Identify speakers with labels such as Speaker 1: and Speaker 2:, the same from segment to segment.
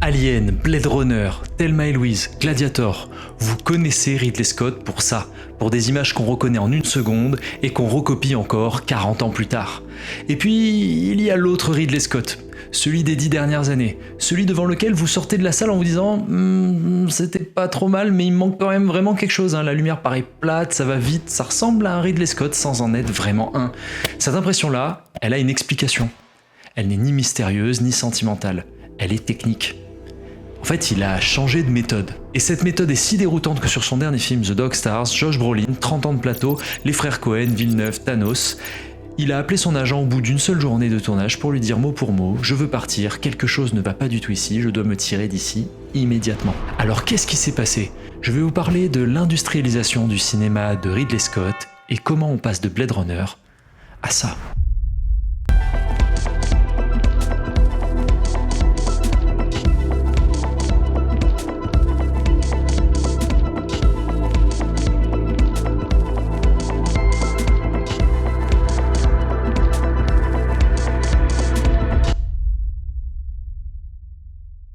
Speaker 1: Alien, Blade Runner, Thelma et Louise, Gladiator, vous connaissez Ridley Scott pour ça, pour des images qu'on reconnaît en une seconde et qu'on recopie encore 40 ans plus tard. Et puis, il y a l'autre Ridley Scott, celui des 10 dernières années, celui devant lequel vous sortez de la salle en vous disant c'était pas trop mal mais il manque quand même vraiment quelque chose, la lumière paraît plate, ça va vite, ça ressemble à un Ridley Scott sans en être vraiment un. Cette impression-là, elle a une explication. Elle n'est ni mystérieuse ni sentimentale, elle est technique. En fait, il a changé de méthode. Et cette méthode est si déroutante que sur son dernier film The Dog Stars, Josh Brolin, 30 ans de plateau, les frères Cohen, Villeneuve, Thanos, il a appelé son agent au bout d'une seule journée de tournage pour lui dire mot pour mot « Je veux partir, quelque chose ne va pas du tout ici, je dois me tirer d'ici immédiatement ». Alors qu'est-ce qui s'est passé? Je vais vous parler de l'industrialisation du cinéma de Ridley Scott et comment on passe de Blade Runner à ça.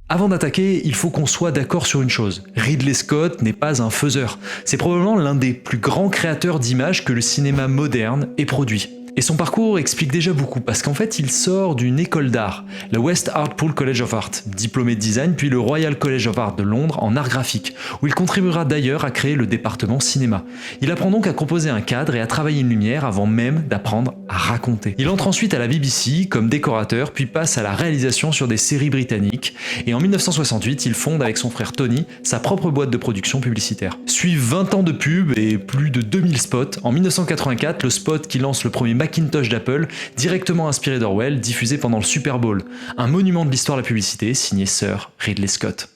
Speaker 1: Avant d'attaquer, il faut qu'on soit d'accord sur une chose. Ridley Scott n'est pas un faiseur. C'est probablement l'un des plus grands créateurs d'images que le cinéma moderne ait produit. Et son parcours explique déjà beaucoup, parce qu'en fait, il sort d'une école d'art, la West Hartlepool College of Art, diplômé de design, puis le Royal College of Art de Londres en art graphique, où il contribuera d'ailleurs à créer le département cinéma. Il apprend donc à composer un cadre et à travailler une lumière avant même d'apprendre à raconter. Il entre ensuite à la BBC comme décorateur, puis passe à la réalisation sur des séries britanniques, et en 1968, il fonde avec son frère Tony sa propre boîte de production publicitaire. Suivent 20 ans de pub et plus de 2000 spots. En 1984, le spot qui lance le premier Macintosh d'Apple, directement inspiré d'Orwell, diffusé pendant le Super Bowl. Un monument de l'histoire de la publicité, signé Sir Ridley Scott.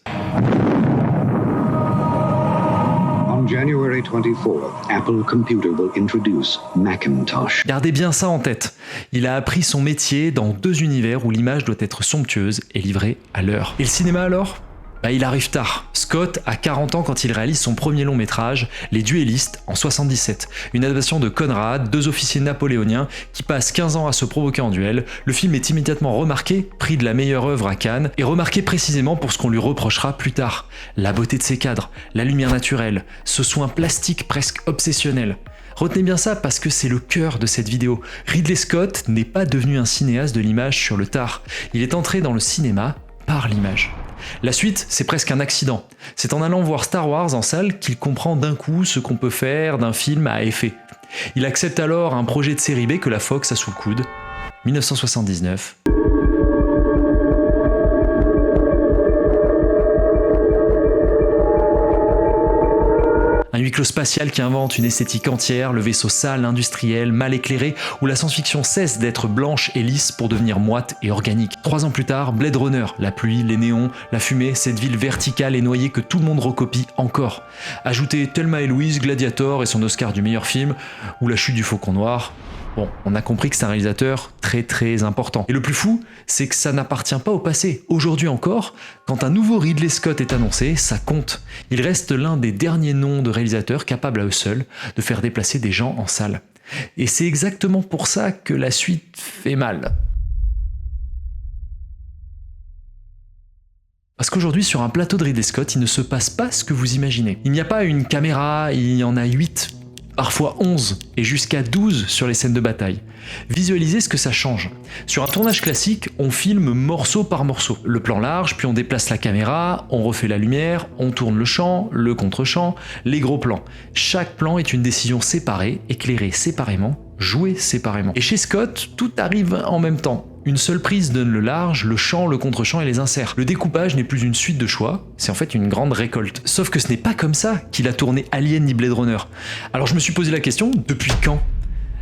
Speaker 2: On January 24th, Apple Computer will introduce Macintosh.
Speaker 1: Gardez bien ça en tête. Il a appris son métier dans deux univers où l'image doit être somptueuse et livrée à l'heure. Et le cinéma alors ? Il arrive tard. Scott a 40 ans quand il réalise son premier long métrage, Les Duellistes, en 77. Une adaptation de Conrad, deux officiers napoléoniens qui passent 15 ans à se provoquer en duel. Le film est immédiatement remarqué, prix de la meilleure œuvre à Cannes, et remarqué précisément pour ce qu'on lui reprochera plus tard. La beauté de ses cadres, la lumière naturelle, ce soin plastique presque obsessionnel. Retenez bien ça parce que c'est le cœur de cette vidéo. Ridley Scott n'est pas devenu un cinéaste de l'image sur le tard. Il est entré dans le cinéma par l'image. La suite, c'est presque un accident. C'est en allant voir Star Wars en salle qu'il comprend d'un coup ce qu'on peut faire d'un film à effet. Il accepte alors un projet de série B que la Fox a sous le coude. 1979. Un huis clos spatial qui invente une esthétique entière, le vaisseau sale, industriel, mal éclairé, où la science-fiction cesse d'être blanche et lisse pour devenir moite et organique. 3 ans plus tard, Blade Runner, la pluie, les néons, la fumée, cette ville verticale et noyée que tout le monde recopie encore. Ajoutez Thelma et Louise, Gladiator et son Oscar du meilleur film, ou La chute du faucon noir. Bon, on a compris que c'est un réalisateur très important. Et le plus fou, c'est que ça n'appartient pas au passé. Aujourd'hui encore, quand un nouveau Ridley Scott est annoncé, ça compte. Il reste l'un des derniers noms de réalisateurs capables à eux seuls de faire déplacer des gens en salle. Et c'est exactement pour ça que la suite fait mal. Parce qu'aujourd'hui, sur un plateau de Ridley Scott, il ne se passe pas ce que vous imaginez. Il n'y a pas une caméra, il y en a 8. Parfois 11 et jusqu'à 12 sur les scènes de bataille. Visualisez ce que ça change. Sur un tournage classique, on filme morceau par morceau. Le plan large, puis on déplace la caméra, on refait la lumière, on tourne le champ, le contre-champ, les gros plans. Chaque plan est une décision séparée, éclairée séparément, jouée séparément. Et chez Scott, tout arrive en même temps. Une seule prise donne le large, le champ, le contre-champ et les inserts. Le découpage n'est plus une suite de choix, c'est en fait une grande récolte. Sauf que ce n'est pas comme ça qu'il a tourné Alien ni Blade Runner. Alors je me suis posé la question, depuis quand ?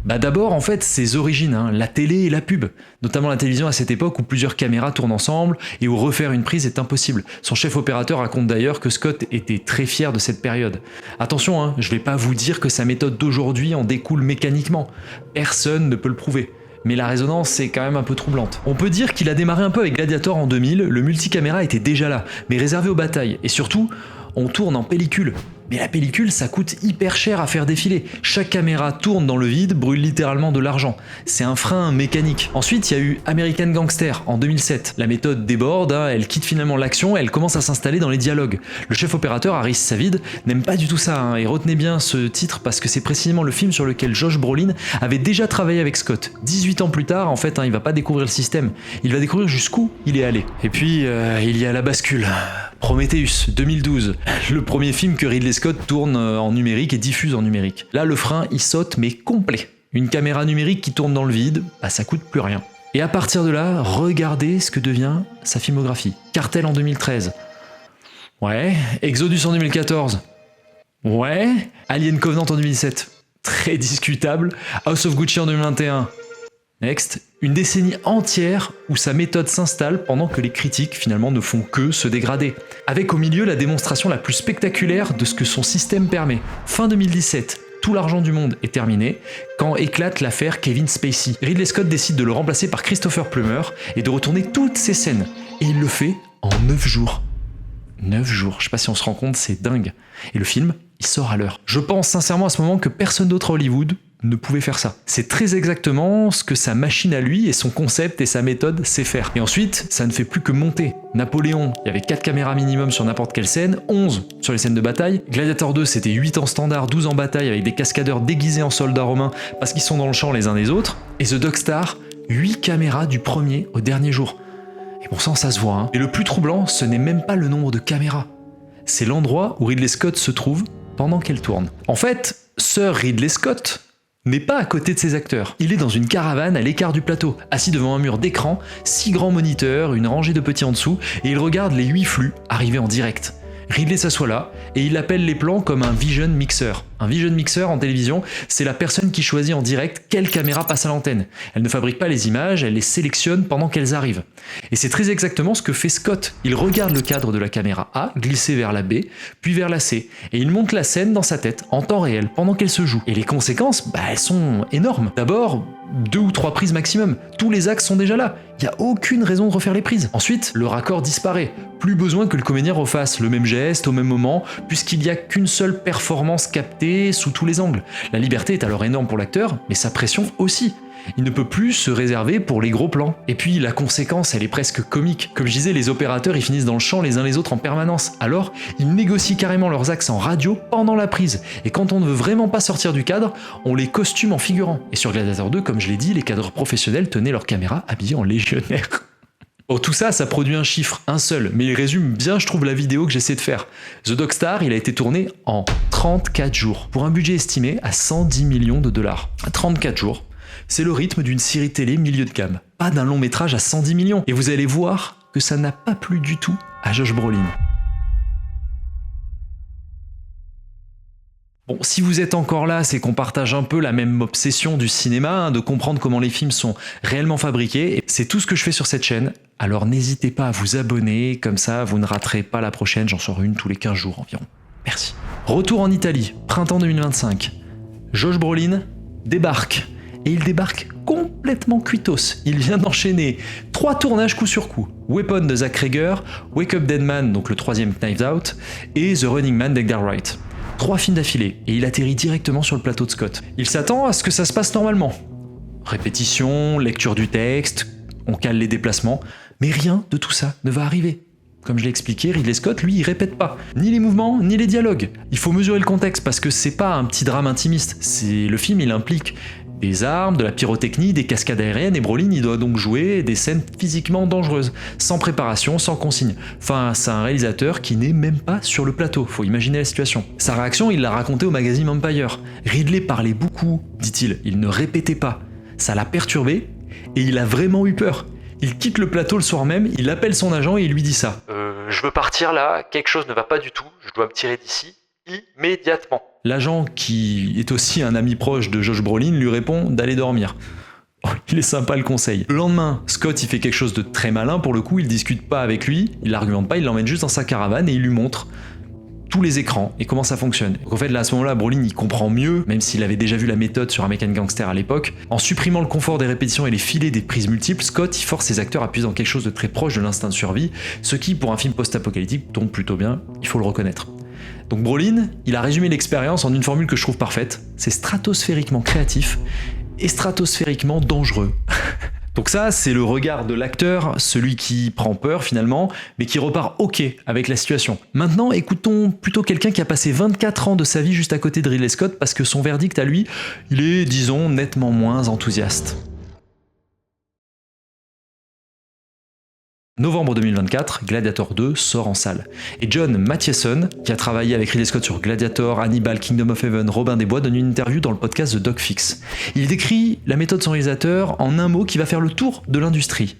Speaker 1: D'abord en fait ses origines, la télé et la pub, notamment la télévision à cette époque où plusieurs caméras tournent ensemble et où refaire une prise est impossible. Son chef opérateur raconte d'ailleurs que Scott était très fier de cette période. Attention, je vais pas vous dire que sa méthode d'aujourd'hui en découle mécaniquement, personne ne peut le prouver. Mais la résonance c'est quand même un peu troublante. On peut dire qu'il a démarré un peu avec Gladiator en 2000, le multicaméra était déjà là, mais réservé aux batailles, et surtout, on tourne en pellicule. Mais la pellicule, ça coûte hyper cher à faire défiler. Chaque caméra tourne dans le vide, brûle littéralement de l'argent. C'est un frein mécanique. Ensuite, il y a eu American Gangster en 2007. La méthode déborde, elle quitte finalement l'action et elle commence à s'installer dans les dialogues. Le chef opérateur, Harris Savid, n'aime pas du tout ça. Et retenez bien ce titre parce que c'est précisément le film sur lequel Josh Brolin avait déjà travaillé avec Scott. 18 ans plus tard, en fait, il va pas découvrir le système. Il va découvrir jusqu'où il est allé. Et puis, il y a la bascule. Prometheus, 2012, le premier film que Ridley Scott tourne en numérique et diffuse en numérique. Là, le frein, il saute, mais complet. Une caméra numérique qui tourne dans le vide, ça coûte plus rien. Et à partir de là, regardez ce que devient sa filmographie. Cartel en 2013. Ouais. Exodus en 2014. Ouais. Alien Covenant en 2007. Très discutable. House of Gucci en 2021. Next, une décennie entière où sa méthode s'installe pendant que les critiques finalement ne font que se dégrader. Avec au milieu la démonstration la plus spectaculaire de ce que son système permet. Fin 2017, tout l'argent du monde est terminé quand éclate l'affaire Kevin Spacey. Ridley Scott décide de le remplacer par Christopher Plummer et de retourner toutes ses scènes. Et il le fait en 9 jours. 9 jours, je sais pas si on se rend compte, c'est dingue. Et le film, il sort à l'heure. Je pense sincèrement à ce moment que personne d'autre à Hollywood ne pouvait faire ça. C'est très exactement ce que sa machine à lui et son concept et sa méthode sait faire. Et ensuite, ça ne fait plus que monter. Napoléon, il y avait 4 caméras minimum sur n'importe quelle scène, 11 sur les scènes de bataille. Gladiator 2, c'était 8 en standard, 12 en bataille avec des cascadeurs déguisés en soldats romains parce qu'ils sont dans le champ les uns des autres. Et The Dog Star, 8 caméras du premier au dernier jour. Et bon sang, ça se voit, hein. Et le plus troublant, ce n'est même pas le nombre de caméras. C'est l'endroit où Ridley Scott se trouve pendant qu'elle tourne. En fait, Sir Ridley Scott n'est pas à côté de ses acteurs. Il est dans une caravane à l'écart du plateau, assis devant un mur d'écran, 6 grands moniteurs, une rangée de petits en dessous, et il regarde les 8 flux arriver en direct. Ridley s'assoit là, et il appelle les plans comme un vision mixer. Un vision mixer en télévision, c'est la personne qui choisit en direct quelle caméra passe à l'antenne. Elle ne fabrique pas les images, elle les sélectionne pendant qu'elles arrivent. Et c'est très exactement ce que fait Scott. Il regarde le cadre de la caméra A glisser vers la B, puis vers la C, et il monte la scène dans sa tête, en temps réel, pendant qu'elle se joue. Et les conséquences, elles sont énormes. D'abord, 2 ou 3 prises maximum. Tous les axes sont déjà là. Il n'y a aucune raison de refaire les prises. Ensuite, le raccord disparaît. Plus besoin que le comédien refasse le même geste au même moment, puisqu'il n'y a qu'une seule performance captée sous tous les angles. La liberté est alors énorme pour l'acteur, mais sa pression aussi. Il ne peut plus se réserver pour les gros plans. Et puis la conséquence, elle est presque comique. Comme je disais, les opérateurs ils finissent dans le champ les uns les autres en permanence. Alors, ils négocient carrément leurs axes en radio pendant la prise. Et quand on ne veut vraiment pas sortir du cadre, on les costume en figurant. Et sur Gladiator 2, comme je l'ai dit, les cadreurs professionnels tenaient leur caméra habillés en légionnaires. Bon, tout ça, ça produit un chiffre, un seul, mais il résume bien, je trouve, la vidéo que j'essaie de faire. The Dog Star, il a été tourné en 34 jours, pour un budget estimé à 110 millions de dollars. 34 jours. C'est le rythme d'une série télé milieu de gamme, pas d'un long métrage à 110 millions. Et vous allez voir que ça n'a pas plu du tout à Josh Brolin. Bon, si vous êtes encore là, c'est qu'on partage un peu la même obsession du cinéma, de comprendre comment les films sont réellement fabriqués. Et c'est tout ce que je fais sur cette chaîne. Alors n'hésitez pas à vous abonner, comme ça vous ne raterez pas la prochaine, j'en sors une tous les 15 jours environ. Merci. Retour en Italie, printemps 2025. Josh Brolin débarque. Et il débarque complètement cuitos. Il vient d'enchaîner 3 tournages coup sur coup. Weapon de Zach Cregger, Wake Up Dead Man, donc le 3e Knives Out, et The Running Man d'Edgar Wright. 3 films d'affilée, et il atterrit directement sur le plateau de Scott. Il s'attend à ce que ça se passe normalement. Répétition, lecture du texte, on cale les déplacements, mais rien de tout ça ne va arriver. Comme je l'ai expliqué, Ridley Scott, lui, il répète pas. Ni les mouvements, ni les dialogues. Il faut mesurer le contexte, parce que c'est pas un petit drame intimiste. Le film, il implique des armes, de la pyrotechnie, des cascades aériennes, et Brolin, il doit donc jouer des scènes physiquement dangereuses, sans préparation, sans consigne. Enfin, c'est un réalisateur qui n'est même pas sur le plateau, faut imaginer la situation. Sa réaction, il l'a raconté au magazine Empire. Ridley parlait beaucoup, dit-il, il ne répétait pas. Ça l'a perturbé, et il a vraiment eu peur. Il quitte le plateau le soir même, il appelle son agent et il lui dit ça. Je veux partir là, quelque chose ne va pas du tout, je dois me tirer d'ici, immédiatement. L'agent, qui est aussi un ami proche de Josh Brolin, lui répond d'aller dormir. Oh, il est sympa le conseil. Le lendemain, Scott il fait quelque chose de très malin pour le coup, il discute pas avec lui, il l'argumente pas, il l'emmène juste dans sa caravane et il lui montre tous les écrans et comment ça fonctionne. Donc en fait là à ce moment-là, Brolin il comprend mieux, même s'il avait déjà vu la méthode sur American Gangster à l'époque. En supprimant le confort des répétitions et les filets des prises multiples, Scott il force ses acteurs à puiser dans quelque chose de très proche de l'instinct de survie, ce qui pour un film post-apocalyptique tombe plutôt bien, il faut le reconnaître. Donc Brolin, il a résumé l'expérience en une formule que je trouve parfaite. C'est stratosphériquement créatif et stratosphériquement dangereux. Donc ça, c'est le regard de l'acteur, celui qui prend peur finalement, mais qui repart ok avec la situation. Maintenant, écoutons plutôt quelqu'un qui a passé 24 ans de sa vie juste à côté de Ridley Scott, parce que son verdict à lui, il est, disons, nettement moins enthousiaste. Novembre 2024, Gladiator 2 sort en salle. Et John Mathieson, qui a travaillé avec Ridley Scott sur Gladiator, Hannibal, Kingdom of Heaven, Robin des Bois, donne une interview dans le podcast The Dogfix. Il décrit la méthode de son réalisateur en un mot qui va faire le tour de l'industrie.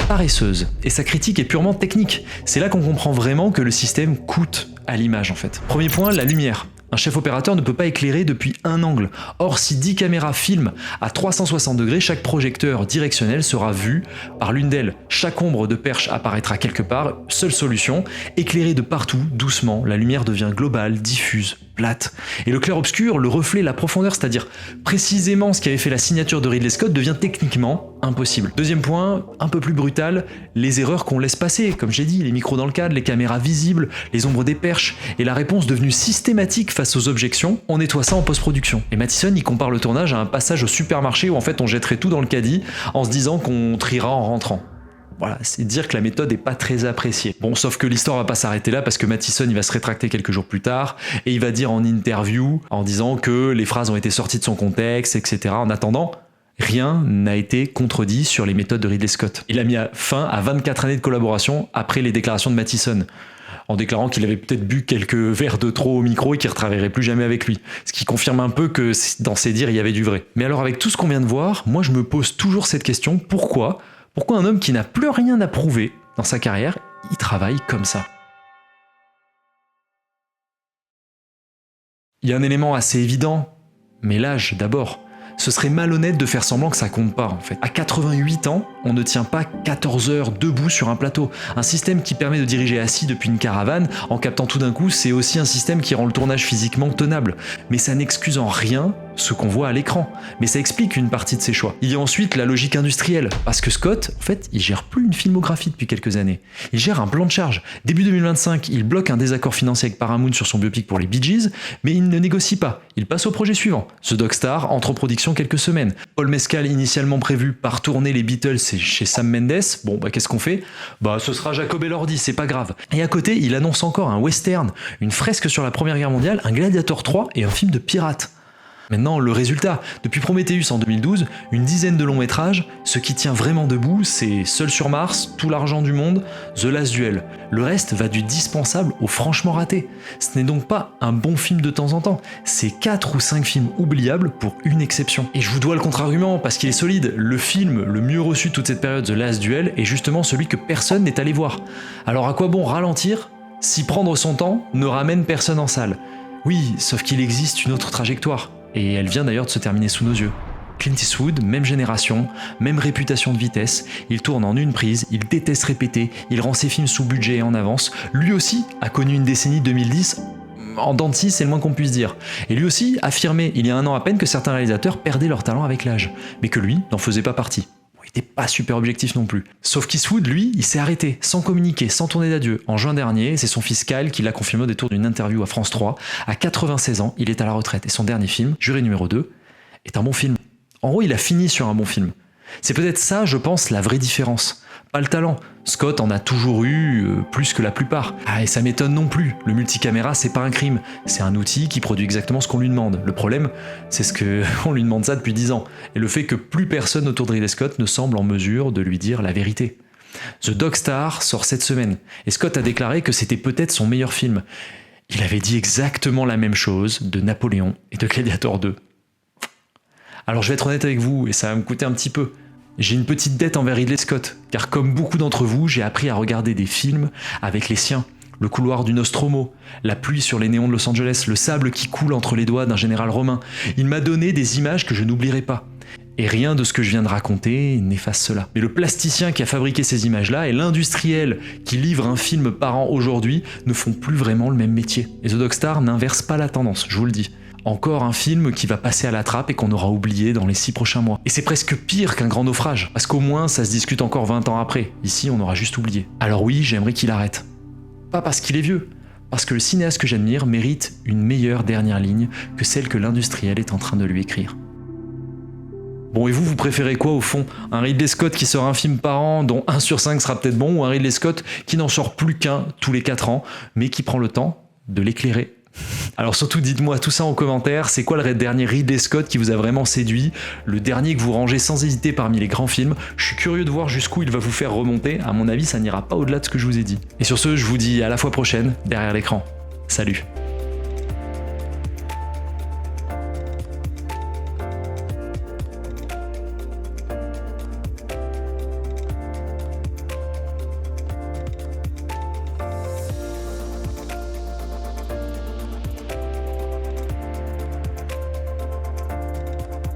Speaker 1: Paresseuse. Et sa critique est purement technique. C'est là qu'on comprend vraiment que le système coûte à l'image en fait. Premier point, la lumière. Un chef opérateur ne peut pas éclairer depuis un angle. Or, si 10 caméras filment à 360 degrés, chaque projecteur directionnel sera vu par l'une d'elles. Chaque ombre de perche apparaîtra quelque part, seule solution, éclairer de partout, doucement, la lumière devient globale, diffuse, plate. Et le clair-obscur, le reflet, la profondeur, c'est-à-dire précisément ce qui avait fait la signature de Ridley Scott, devient techniquement impossible. Deuxième point, un peu plus brutal, les erreurs qu'on laisse passer. Comme j'ai dit, les micros dans le cadre, les caméras visibles, les ombres des perches, et la réponse devenue systématique face aux objections, on nettoie ça en post-production. Et Mathieson, il compare le tournage à un passage au supermarché où en fait on jetterait tout dans le caddie en se disant qu'on triera en rentrant. Voilà, c'est dire que la méthode est pas très appréciée. Bon, sauf que l'histoire va pas s'arrêter là parce que Mathieson, il va se rétracter quelques jours plus tard et il va dire en interview, en disant que les phrases ont été sorties de son contexte, etc. En attendant, rien n'a été contredit sur les méthodes de Ridley Scott. Il a mis fin à 24 années de collaboration après les déclarations de Mathieson, en déclarant qu'il avait peut-être bu quelques verres de trop au micro et qu'il ne retravaillerait plus jamais avec lui. Ce qui confirme un peu que dans ses dires, il y avait du vrai. Mais alors avec tout ce qu'on vient de voir, moi je me pose toujours cette question, pourquoi un homme qui n'a plus rien à prouver dans sa carrière, il travaille comme ça? Il y a un élément assez évident, mais l'âge d'abord. Ce serait malhonnête de faire semblant que ça compte pas en fait. À 88 ans, on ne tient pas 14 heures debout sur un plateau. Un système qui permet de diriger assis depuis une caravane en captant tout d'un coup, c'est aussi un système qui rend le tournage physiquement tenable. Mais ça n'excuse en rien ce qu'on voit à l'écran. Mais ça explique une partie de ses choix. Il y a ensuite la logique industrielle. Parce que Scott, en fait, il gère plus une filmographie depuis quelques années. Il gère un plan de charge. Début 2025, il bloque un désaccord financier avec Paramount sur son biopic pour les Bee Gees, mais il ne négocie pas. Il passe au projet suivant. The Dog Star entre en production quelques semaines. Paul Mescal, initialement prévu par tourner les Beatles chez Sam Mendes. Bon, qu'est-ce qu'on fait? Ce sera Jacob Elordi, c'est pas grave. Et à côté, il annonce encore un western, une fresque sur la Première Guerre mondiale, un Gladiator 3 et un film de pirates. Maintenant, le résultat. Depuis Prometheus en 2012, une dizaine de longs métrages, ce qui tient vraiment debout, c'est Seul sur Mars, Tout l'argent du monde, The Last Duel. Le reste va du dispensable au franchement raté. Ce n'est donc pas un bon film de temps en temps, c'est 4 ou 5 films oubliables pour une exception. Et je vous dois le contre-argument, parce qu'il est solide. Le film le mieux reçu de toute cette période, The Last Duel, est justement celui que personne n'est allé voir. Alors à quoi bon ralentir si prendre son temps ne ramène personne en salle? Oui, sauf qu'il existe une autre trajectoire. Et elle vient d'ailleurs de se terminer sous nos yeux. Clint Eastwood, même génération, même réputation de vitesse, il tourne en une prise, il déteste répéter, il rend ses films sous budget et en avance. Lui aussi a connu une décennie 2010 en dents de scie, c'est le moins qu'on puisse dire. Et lui aussi affirmait il y a un an à peine que certains réalisateurs perdaient leur talent avec l'âge, mais que lui n'en faisait pas partie. Il n'était pas super objectif non plus. Sauf qu'Eastwood, lui, il s'est arrêté, sans communiquer, sans tourner d'adieu. En juin dernier, c'est son fils Kyle qui l'a confirmé au détour d'une interview à France 3. À 96 ans, il est à la retraite. Et son dernier film, Juré numéro 2, est un bon film. En gros, il a fini sur un bon film. C'est peut-être ça, je pense, la vraie différence. Pas le talent. Scott en a toujours eu plus que la plupart. Et ça m'étonne non plus. Le multicaméra, c'est pas un crime. C'est un outil qui produit exactement ce qu'on lui demande. Le problème, c'est ce qu'on lui demande ça depuis 10 ans. Et le fait que plus personne autour de Ridley Scott ne semble en mesure de lui dire la vérité. The Dog Star sort cette semaine. Et Scott a déclaré que c'était peut-être son meilleur film. Il avait dit exactement la même chose de Napoléon et de Gladiator 2. Alors je vais être honnête avec vous, et ça va me coûter un petit peu. J'ai une petite dette envers Ridley Scott, car comme beaucoup d'entre vous, j'ai appris à regarder des films avec les siens. Le couloir du Nostromo, la pluie sur les néons de Los Angeles, le sable qui coule entre les doigts d'un général romain. Il m'a donné des images que je n'oublierai pas. Et rien de ce que je viens de raconter n'efface cela. Mais le plasticien qui a fabriqué ces images-là et l'industriel qui livre un film par an aujourd'hui ne font plus vraiment le même métier. Et The Dog Star n'inverse pas la tendance, je vous le dis. Encore un film qui va passer à la trappe et qu'on aura oublié dans les 6 prochains mois. Et c'est presque pire qu'un grand naufrage, parce qu'au moins ça se discute encore 20 ans après. Ici, on aura juste oublié. Alors oui, j'aimerais qu'il arrête. Pas parce qu'il est vieux, Parce que le cinéaste que j'admire mérite une meilleure dernière ligne que celle que l'industriel est en train de lui écrire. Bon, et vous préférez quoi au fond? Un Ridley Scott qui sort un film par an dont 1 sur 5 sera peut-être bon, ou un Ridley Scott qui n'en sort plus qu'un tous les 4 ans, mais qui prend le temps de l'éclairer? Alors surtout dites-moi tout ça en commentaire, c'est quoi le dernier Ridley Scott qui vous a vraiment séduit? Le dernier que vous rangez sans hésiter parmi les grands films? Je suis curieux de voir jusqu'où il va vous faire remonter, à mon avis ça n'ira pas au-delà de ce que je vous ai dit. Et sur ce, je vous dis à la fois prochaine, derrière l'écran. Salut!